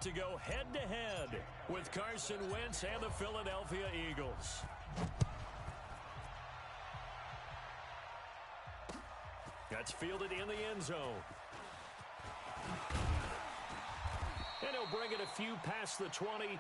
to go head-to-head with Carson Wentz and the Philadelphia Eagles. That's fielded in the end zone. And he'll bring it a few past the 20.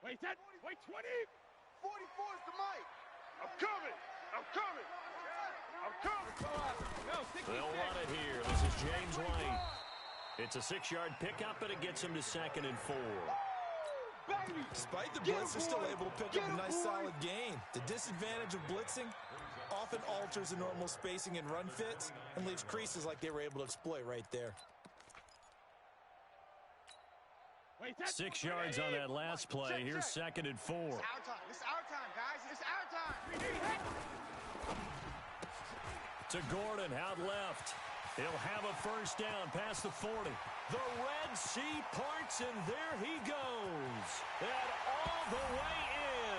Wait, 10. Wait, 20. 44 is the mic. I'm coming. I'm coming. I'm coming. No, 66. They'll run it here. This is James White. It's a 6-yard pickup, and it gets him to 2nd and 4. Despite the blitz, they're still able to pick up a nice solid gain. The disadvantage of blitzing often alters the normal spacing and run fits and leaves creases like they were able to exploit right there. 6 yards on that last play. Here's 2nd and 4. It's our time. It's our time, guys. It's our time. To Gordon, out left. He'll have a first down past the 40. The Red Sea parts, and there he goes. And all the way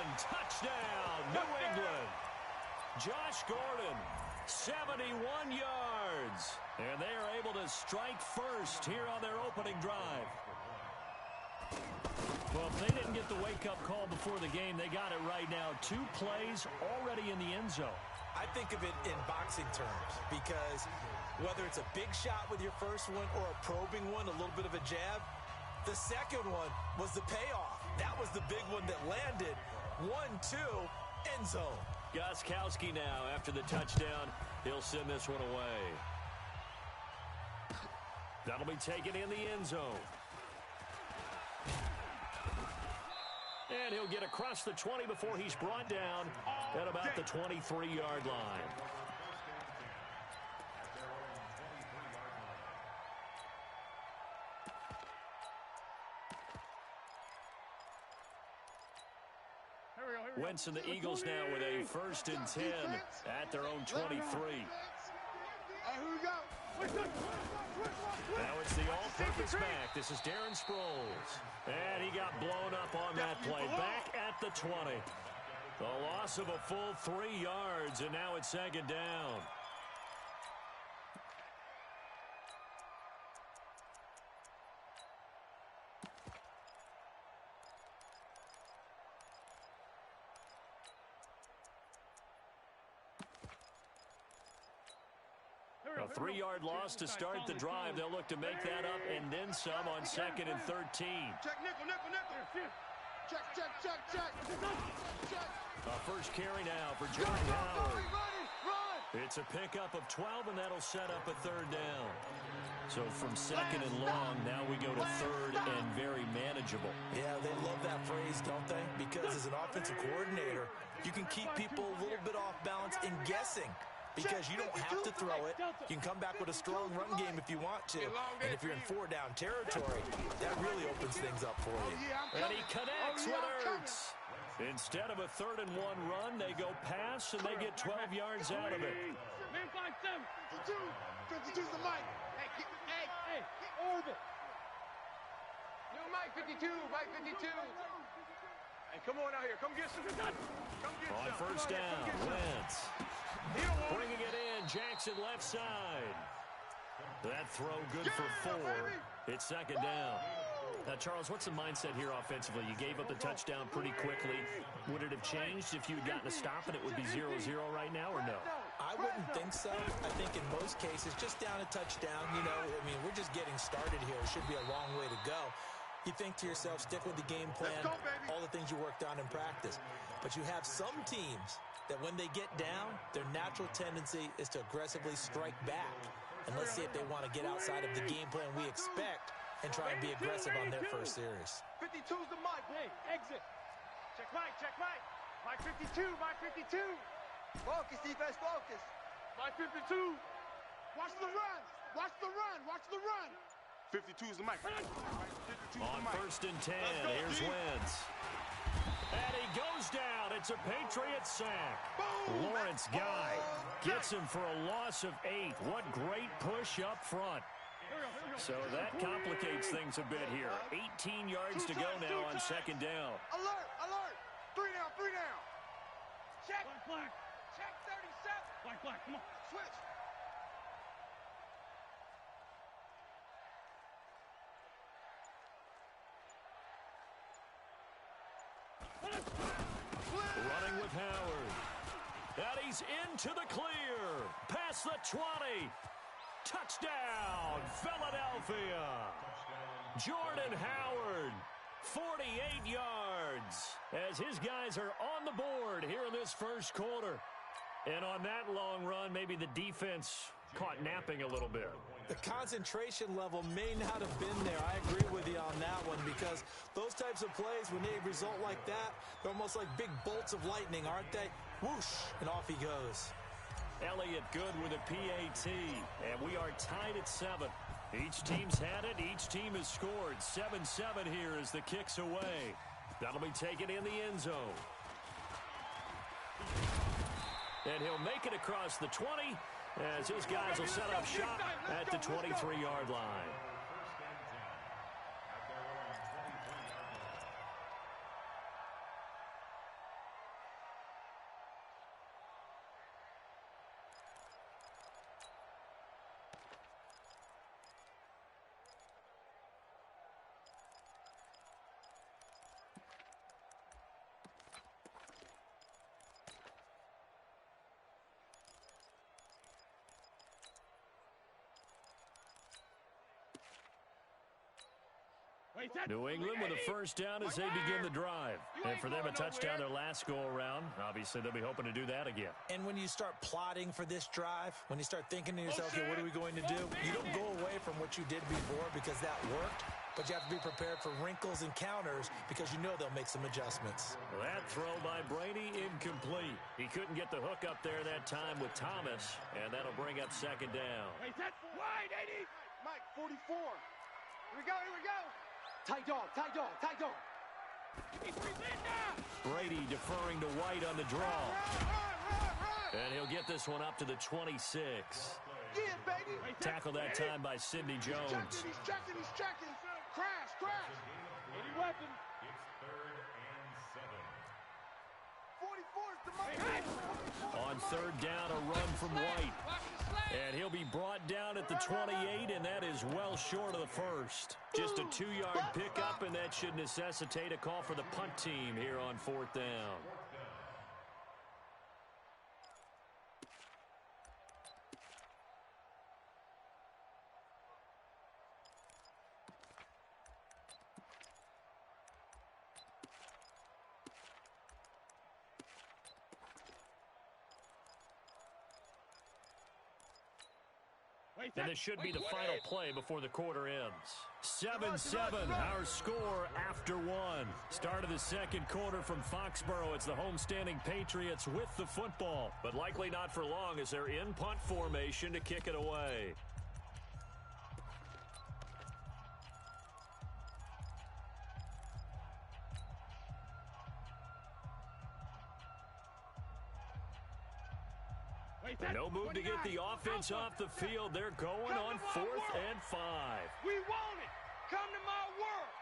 in. Touchdown, New England. Josh Gordon, 71 yards. And they are able to strike first here on their opening drive. Well, if they didn't get the wake-up call before the game, they got it right now. 2 plays already in the end zone. I think of it in boxing terms because whether it's a big shot with your first one or a probing one, a little bit of a jab, the second one was the payoff. That was the big one that landed. 1-2, end zone. Gostkowski now after the touchdown. He'll send this one away. That'll be taken in the end zone. And he'll get across the 20 before he's brought down at about the 23-yard line. Wentz and the Eagles now with a 1st and 10 at their own 23. Here we go. Now it's the all-purpose back. This is Darren Sproles. And he got blown up on that play. Back at the 20. The loss of a full 3 yards, and now it's 2nd down. A 3-yard loss to start the drive. They'll look to make that up and then some on 2nd and 13. Check, nickel. Check. A first carry now for Jordan Howard. It's a pickup of 12, and that'll set up a 3rd down. So from 2nd and long, now we go to 3rd and very manageable. Yeah, they love that phrase, don't they? Because as an offensive coordinator, you can keep people a little bit off balance in guessing. Because you don't have to throw it. You can come back with a strong run game if you want to. And if you're in 4-down territory, that really opens things up for you. And he connects with Ertz. Instead of a 3rd and 1 run, they go pass, and they get 12 yards out of it. 52's the mic. Hey, orbit. Yo, Mike 52, Mike 52. Hey, come on out here. Come get some. On 1st down, Wentz. Bringing it in, Jackson left side. That throw good for 4. It's 2nd down. Now, Charles, what's the mindset here offensively? You gave up the touchdown pretty quickly. Would it have changed if you had gotten a stop and it would be 0-0 right now, or no? I wouldn't think so. I think in most cases, just down a touchdown, we're just getting started here. It should be a long way to go. You think to yourself, stick with the game plan, all the things you worked on in practice. But you have some teams that when they get down, their natural tendency is to aggressively strike back. And let's see if they want to get outside of the game plan we expect and try and be aggressive on their first series. 52's the mic. Hey, exit. Check Mike. Mike 52, Mike 52. Focus, defense, focus. Mike 52. Watch the run. 52's the mic. On 1st and 10, here's Wentz. And he goes down. It's a Patriot sack. Boom. Lawrence Guy gets him for a loss of 8. What great push up front. So that complicates things a bit here. 18 yards to go now on 2nd down. Alert. 3 down. Check. Black. Check 37. Black, come on. Switch. Running with Howard. And he's into the clear. Past the 20. Touchdown, Philadelphia. Jordan Howard 48 yards as his guys are on the board here in this first quarter. And on that long run, maybe the defense caught napping a little bit. The concentration level may not have been there. I agree with you on that one because those types of plays, when they result like that, they're almost like big bolts of lightning, aren't they? Whoosh, and off he goes. Elliott good with a PAT, and we are tied at 7. Each team's had it. Each team has scored. 7-7 here as the kick's away. That'll be taken in the end zone. And he'll make it across the 20 as his guys will set up shop at the 23-yard line. New England with a first down as they begin the drive. And for them, a touchdown their last go-around. Obviously, they'll be hoping to do that again. And when you start plotting for this drive, when you start thinking to yourself, okay, what are we going to do? You don't go away from what you did before because that worked, but you have to be prepared for wrinkles and counters because you know they'll make some adjustments. Well, that throw by Brady incomplete. He couldn't get the hook up there that time with Thomas, and that'll bring up second down. Wide, 80. Mike, 44. Here we go, here we go. Tight dog, tight dog, tight dog. Brady deferring to White on the draw. And he'll get this one up to the 26. Yeah, baby. Tackle that time by Sidney Jones. He's checking. Crash. Any weapon. It's 3rd and 7. 44 is the money. On third down, a run from White. And he'll be brought down at the 28, and that is well short of the first. Just a 2-yard pickup, and that should necessitate a call for the punt team here on 4th down. And this should be the final play before the quarter ends. 7-7, our score after 1. Start of the second quarter from Foxborough. It's the homestanding Patriots with the football, but likely not for long as they're in punt formation to kick it away. No move to get the offense off the field. They're going on 4th and 5. We want it. Come to my world.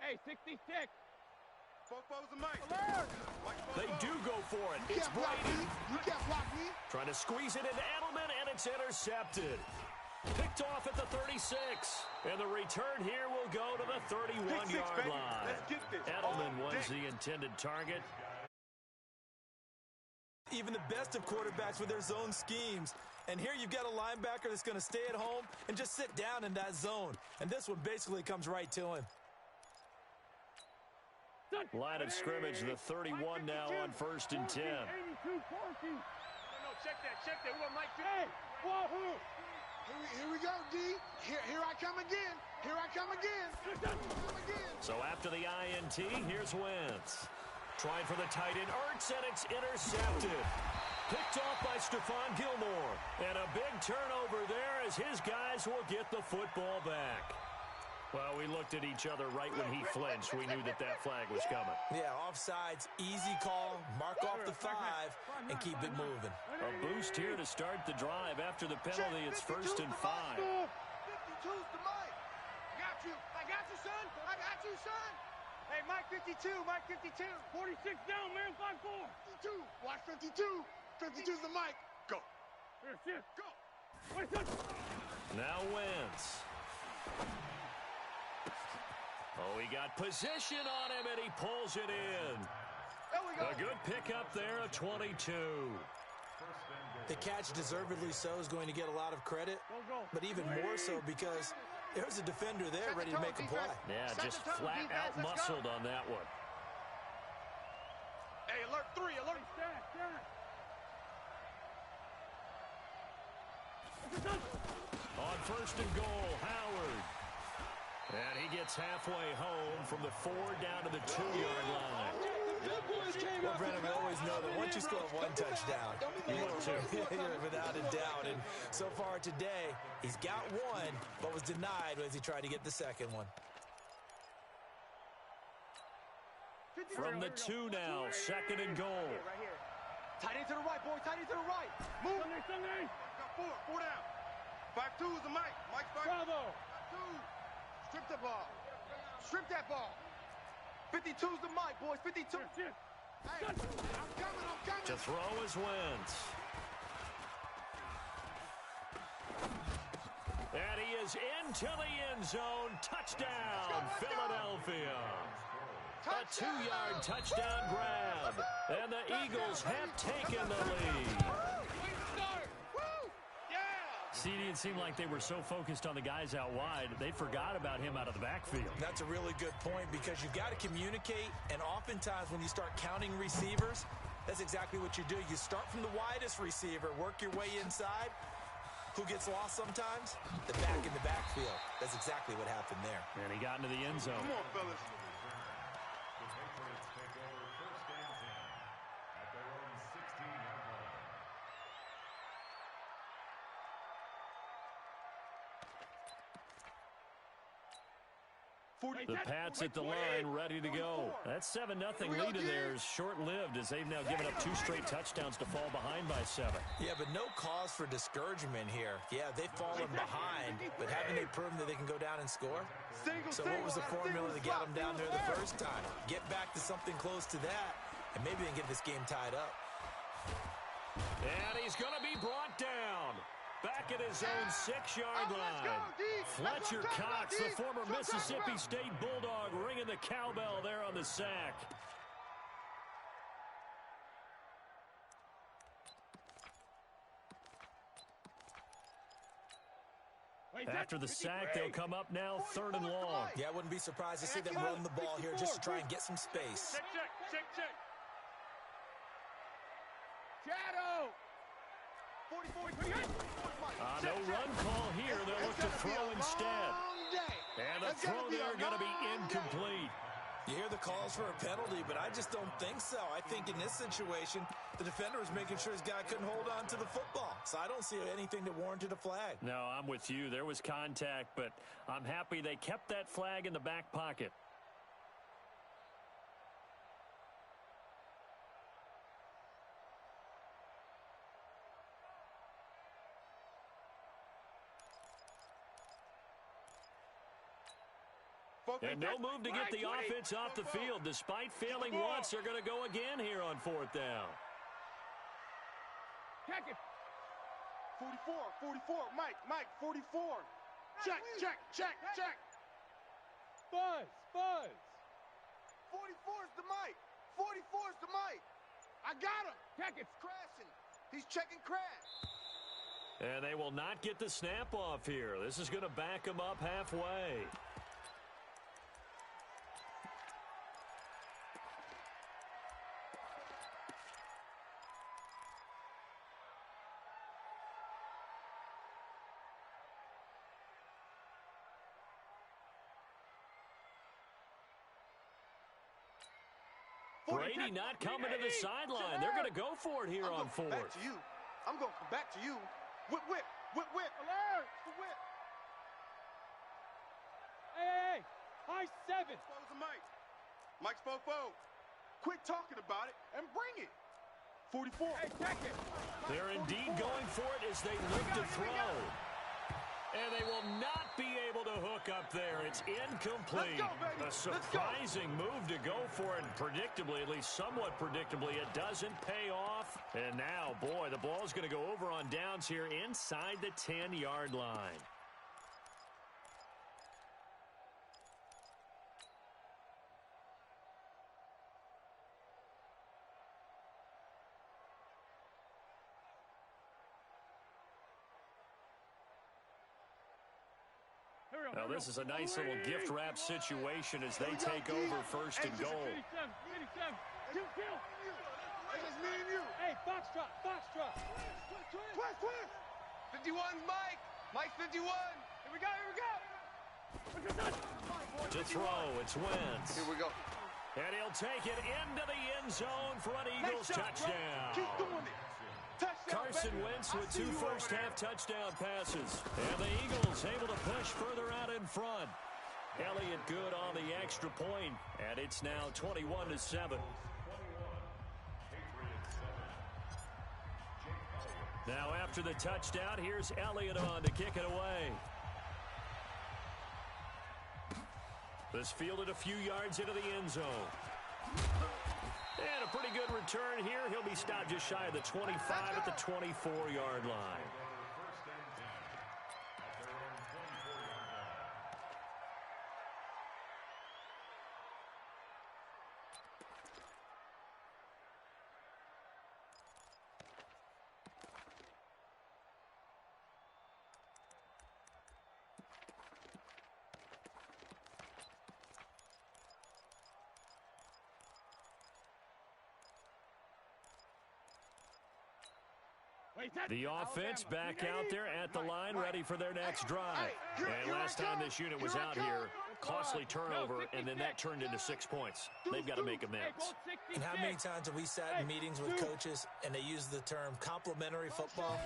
Hey, 66. Fofo's the mic. They do go for it. It's Brady. You can't block me. Trying to squeeze it into Edelman, and it's intercepted. Picked off at the 36. And the return here will go to the 31-yard line. Let's get this. Edelman was the intended target. Even the best of quarterbacks with their zone schemes. And here you've got a linebacker that's going to stay at home and just sit down in that zone. And this one basically comes right to him. Line of scrimmage, the 31 now on 1st and 10. No, check that. We want Mike. Hey, whoa. Here we go, D. Here I come again. So after the INT, here's Wentz. Trying for the tight end, Ertz, and it's intercepted. Picked off by Stephon Gilmore. And a big turnover there as his guys will get the football back. Well, we looked at each other right when he flinched. We knew that flag was coming. Yeah, offsides, easy call, mark off the 5, and keep it moving. A boost here to start the drive. After the penalty, it's 1st and 5. 52's the Mike. I got you, son. Hey, Mike 52. 46 down, man, 5-4. 52. Watch 52. 52's the Mike. Go. Here, go. Now Wentz. Oh, he got position on him, and he pulls it in. A good pickup there, a 22. The catch, deservedly so, is going to get a lot of credit, but even more so because there's a defender there ready to make a play. Yeah, just flat out muscled on that one. Hey, alert 3, alert. On first and goal, Howard. And he gets halfway home from the 4 down to the 2-yard line. Well, Brennan, we always know that once you score one touchdown, you will too. Without a doubt. And so far today, he's got one, but was denied as he tried to get the second one. From the 2 now, second and goal. Right here. Tight end to the right, boys. Tight end to the right. Move. Sunday. Got 4 down. 5-2 is the Mike. Mike's 5. Bravo. 2. Strip the ball. Strip that ball. 52's the Mike, boys. 52. Hey, I'm coming. To throw is Wentz. And he is into the end zone. Touchdown, Philadelphia. A 2-yard touchdown grab. And the Eagles have taken the lead. See, it didn't seem like they were so focused on the guys out wide, they forgot about him out of the backfield. That's a really good point because you've got to communicate, and oftentimes when you start counting receivers, that's exactly what you do. You start from the widest receiver, work your way inside. Who gets lost sometimes? The back in the backfield. That's exactly what happened there. And he got into the end zone. Come on, fellas. The Pats at the line, ready to go. That 7-0 lead of theirs short-lived as they've now given up 2 straight touchdowns to fall behind by 7. Yeah, but no cause for discouragement here. Yeah, they've fallen behind, but haven't they proven that they can go down and score? So what was the formula to get them down there the first time? Get back to something close to that, and maybe they can get this game tied up. And he's going to be brought down. Back at his own 6-yard line. Fletcher Cox, the former Mississippi State Bulldog, ringing the cowbell there on the sack. After the sack, they'll come up now 3rd and long. Yeah, I wouldn't be surprised to see them run the ball here just to try and get some space. Check. Shadow. 44. No run call here. They'll look to throw instead. And the throw there going to be incomplete. You hear the calls for a penalty, but I just don't think so. I think in this situation, the defender was making sure his guy couldn't hold on to the football. So I don't see anything that warranted a flag. No, I'm with you. There was contact, but I'm happy they kept that flag in the back pocket. And no move to get the offense off the field. Despite failing once, they're going to go again here on 4th down. Check it. 44. Mike, 44. Check. Buzz. 44's the Mike. 44's the Mike. I got him. Check it. Crashing. He's checking crash. And they will not get the snap off here. This is going to back him up halfway. Brady not coming to the sideline. They're going to go for it here on 4th. I'm going to come back to you. Whip. Alert! Whip. Hey. High 7. Close the Mike. Mike's 4. Quit talking about it and bring it. 44. Hey, check it. They're indeed going for it as they look to throw. And they will not be able to hook up there. It's incomplete. A surprising move to go for it. And predictably, at least somewhat predictably, it doesn't pay off. And now, boy, the ball's going to go over on downs here inside the 10-yard line. Now, this is a nice little gift wrap situation as they take over first and goal. 87, 87. Kill. It's just me and you. Hey, foxtrot. Twist. 51, Mike. Mike 51. Here we go. To throw, it's Wentz. Here we go. And he'll take it into the end zone for an Eagles touchdown. Keep doing it. Touchdown, Carson baby. Wentz with 2 first-half touchdown passes. And the Eagles able to push further out in front. Elliott good on the extra point, and it's now 21-7. Now after the touchdown, here's Elliott on to kick it away. This fielded a few yards into the end zone. And a pretty good return here. He'll be stopped just shy of the 25 at the 24-yard line. The offense back out there at the line, ready for their next drive. And last time this unit was out here, costly turnover, and then that turned into 6 points. They've got to make amends. And how many times have we sat in meetings with coaches and they use the term complementary football?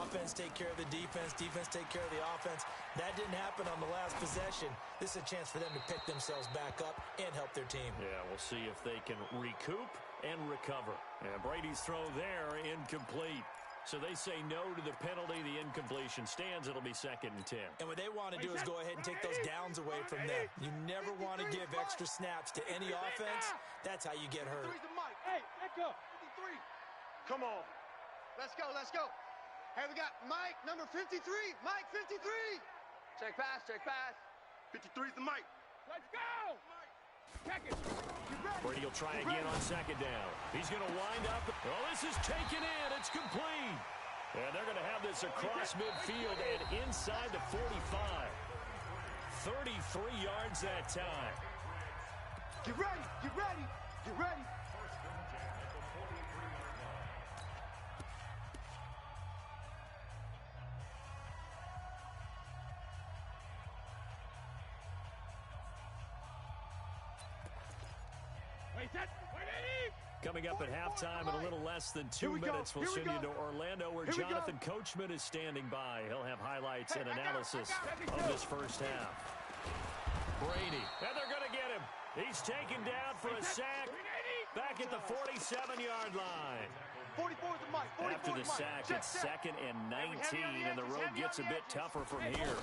Offense take care of the defense take care of the offense. That didn't happen on the last possession. This is a chance for them to pick themselves back up and help their team. Yeah, we'll see if they can recoup and recover. And Brady's throw there, incomplete. So they say no to the penalty. The incompletion stands. It'll be 2nd and 10. And what they want to do is go ahead and take those downs away from them. You never want to give extra snaps to any offense. That's how you get hurt. Hey, let go. 53. Come on. Let's go. Hey, we got Mike, number 53. Mike, 53. Check pass. 53's the Mike. Let's go. Check it. Brady will try again on 2nd down. He's going to wind up. Well, this is taken in. It's complete. And they're going to have this across midfield and inside the 45. 33 yards that time. Get ready. Coming up at halftime in a little less than 2 minutes, we'll send you to Orlando where Jonathan Coachman is standing by. He'll have highlights and analysis of this first half. Brady, and they're going to get him. He's taken down for a sack back at the 47-yard line. 44's the Mike. After the sack, it's 2nd and 19, and the road gets a bit tougher from here.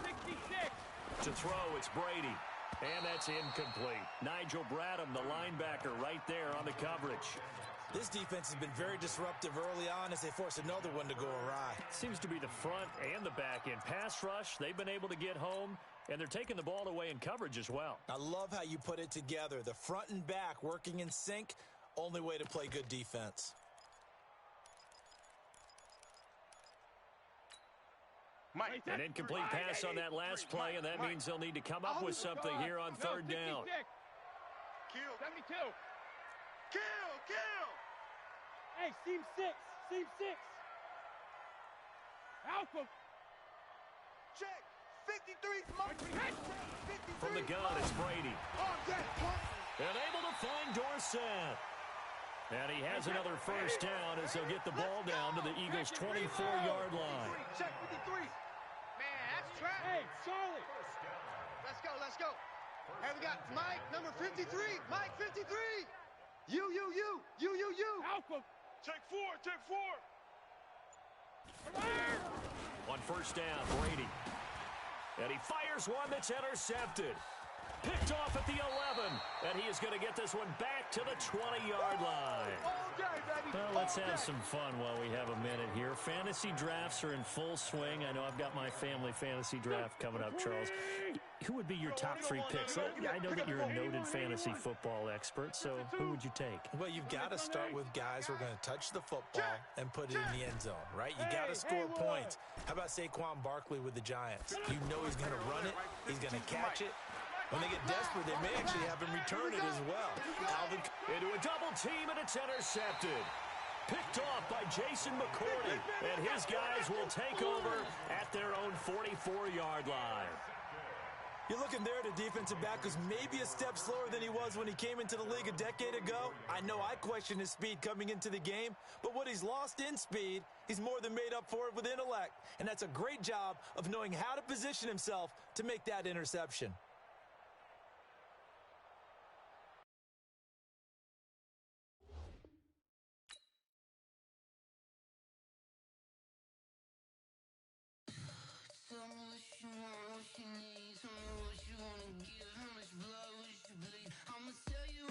To throw, it's Brady. And that's incomplete. Nigel Bradham, the linebacker, right there on the coverage. This defense has been very disruptive early on as they force another one to go awry. Seems to be the front and the back end. Pass rush, they've been able to get home, and they're taking the ball away in coverage as well. I love how you put it together. The front and back working in sync, only way to play good defense. Mike, an incomplete pass on that last play, and that means they'll need to come up with something here on 3rd down. Kill. 72. Kill. Hey, seam 6. Alpha. Check. 53's Mike. From the gun, it's Brady. And able to find Dorsett. And he has another first down as they'll get the ball down to the Eagles' 24-yard line. Check 53. Man, that's trash. Hey, Charlie. Let's go. Hey, we got Mike, number 53. Mike, 53. You. Alpha. Check 4. On first down, Brady. And he fires one that's intercepted. Picked off at the 11, and he is going to get this one back to the 20-yard line. Well, let's have some fun while we have a minute here. Fantasy drafts are in full swing. I know I've got my family fantasy draft coming up, Charles. Who would be your top 3 picks? I know that you're a noted fantasy football expert, so who would you take? Well, you've got to start with guys who are going to touch the football and put it in the end zone, right? You got to score points. How about Saquon Barkley with the Giants? You know he's going to run it. He's going to catch it. When they get desperate, they may actually have him return it as well. Alvin into a double team, and it's intercepted. Picked off by Jason McCourty, and his guys will take over at their own 44-yard line. You're looking there at a defensive back who's maybe a step slower than he was when he came into the league a decade ago. I know I question his speed coming into the game, but what he's lost in speed, he's more than made up for it with intellect. And that's a great job of knowing how to position himself to make that interception. Tell me what you want, what you need. Tell me what you wanna give, how much blood, what you bleed. I'ma tell you